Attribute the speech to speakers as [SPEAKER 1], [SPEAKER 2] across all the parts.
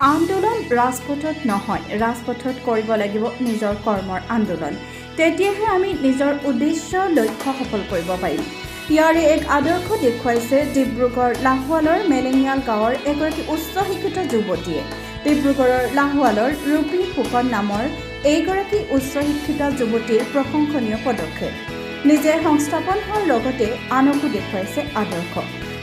[SPEAKER 1] আন্দোলন ৰাজপথত নহয়, ৰাজপথত কৰিব লাগিব নিজৰ কৰ্মৰ আন্দোলন। তেতিয়াহে আমি নিজৰ উদ্দেশ্য লক্ষ্য সফল কৰিব পাৰিম। ইয়াৰে এক আদৰ্শ দেখুৱাইছে ডিব্ৰুগড় লাহোৱালৰ মেলেঙিয়াল গাঁৱৰ এগৰাকী উচ্চ শিক্ষিত যুৱতীয়ে। ডিব্ৰুগড়ৰ লাহোৱালৰ ৰূপী ফুকন নামৰ এইগৰাকী উচ্চ শিক্ষিত যুৱতীৰ প্ৰশংসনীয় পদক্ষেপ। নিজে সংস্থাপন হোৱাৰ লগতে আনকো দেখুৱাইছে আদৰ্শ।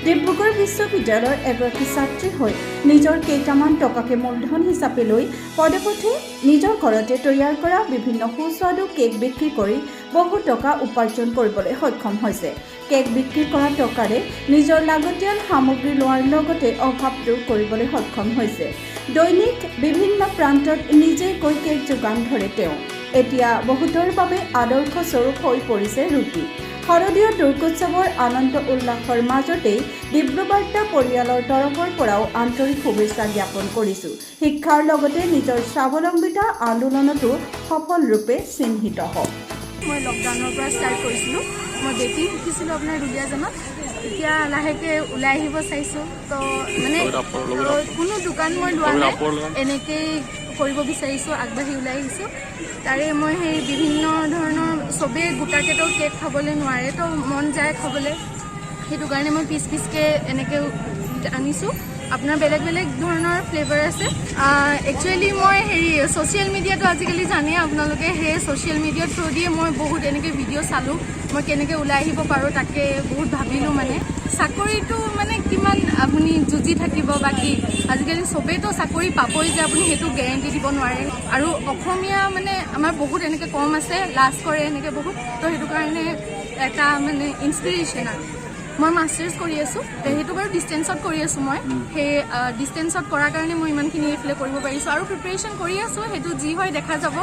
[SPEAKER 1] ডিব্ৰুগড় বিশ্ববিদ্যালয়ৰ এগৰাকী ছাত্ৰী হৈ নিজৰ কেইটামান টকাকে মূলধন হিচাপে লৈ পদে পথে নিজৰ ঘৰতে তৈয়াৰ কৰা বিভিন্ন সুস্বাদু কেক বিক্ৰী কৰি বহু টকা উপাৰ্জন কৰিবলৈ সক্ষম হৈছে। কেক বিক্ৰী কৰা টকাৰে নিজৰ লাগতিয়াল সামগ্ৰী লোৱাৰ লগতে অভাৱ দূৰ কৰিবলৈ সক্ষম হৈছে। দৈনিক বিভিন্ন প্ৰান্তত নিজে গৈ কেক যোগান ধৰে তেওঁ। এতিয়া বহুতৰ বাবে আদৰ্শ স্বৰূপ হৈ পৰিছে ৰূপী। শাৰদীয় দুৰ্গোৎসৱৰ আনন্দ উল্লাসৰ মাজতেই ডিব্ৰুবাৰ্তা পৰিয়ালৰ তৰফৰ পৰাও আন্তৰিক শুভেচ্ছা জ্ঞাপন কৰিছোঁ। শিক্ষাৰ লগতে নিজৰ স্বাৱলম্বিতা আন্দোলনতো সফল ৰূপে চিহ্নিত হওক।
[SPEAKER 2] মই লকডাউনৰ পৰা ষ্টাৰ্ট কৰিছিলোঁ। মই বেকিং শিকিছিলোঁ আপোনাৰ দুলীয়াজানত। এতিয়া লাহেকৈ ওলাই আহিব চাইছোঁ। তো মানে কোনো দোকান মই লোৱা নাই, এনেকৈয়ে কৰিব বিচাৰিছোঁ, আগবাঢ়ি ওলাই আহিছোঁ। তাৰে মই সেই বিভিন্ন ধৰণৰ চবেই গোটাকেতো কেক খাবলৈ নোৱাৰে, তো মন যায় খাবলৈ, সেইটো কাৰণে মই পিচ পিচকৈ এনেকৈ আনিছোঁ। আপোনাৰ বেলেগ বেলেগ ধৰণৰ ফ্লেভাৰ আছে। একচুৱেলি মই ছ'চিয়েল মিডিয়াটো আজিকালি জানেই আপোনালোকে, সেই ছ'চিয়েল মিডিয়াৰ থ্ৰু দিয়ে মই বহুত এনেকৈ ভিডিঅ' চালোঁ। মই কেনেকৈ ওলাই আহিব পাৰোঁ তাকে বহুত ভাবিলোঁ। মানে চাকৰিটো মানে কিমান আপুনি যুঁজি থাকিব, বাকী আজিকালি চবেইতো চাকৰি পাবই যে আপুনি সেইটো গেৰেণ্টি দিব নোৱাৰে। আৰু অসমীয়া মানে আমাৰ বহুত এনেকৈ কম আছে, লাজ কৰে এনেকৈ বহুত। তো সেইটো কাৰণে এটা মানে ইনস্পিৰেশ্যন। আৰু মই মাষ্টাৰ্ছ কৰি আছোঁ, সেইটো বাৰু ডিষ্টেঞ্চত কৰি আছোঁ। মই সেই ডিষ্টেঞ্চত কৰাৰ কাৰণে মই ইমানখিনি এইফালে কৰিব পাৰিছোঁ আৰু প্ৰিপেৰেশ্যন কৰি আছোঁ। সেইটো যি হয় দেখা যাব।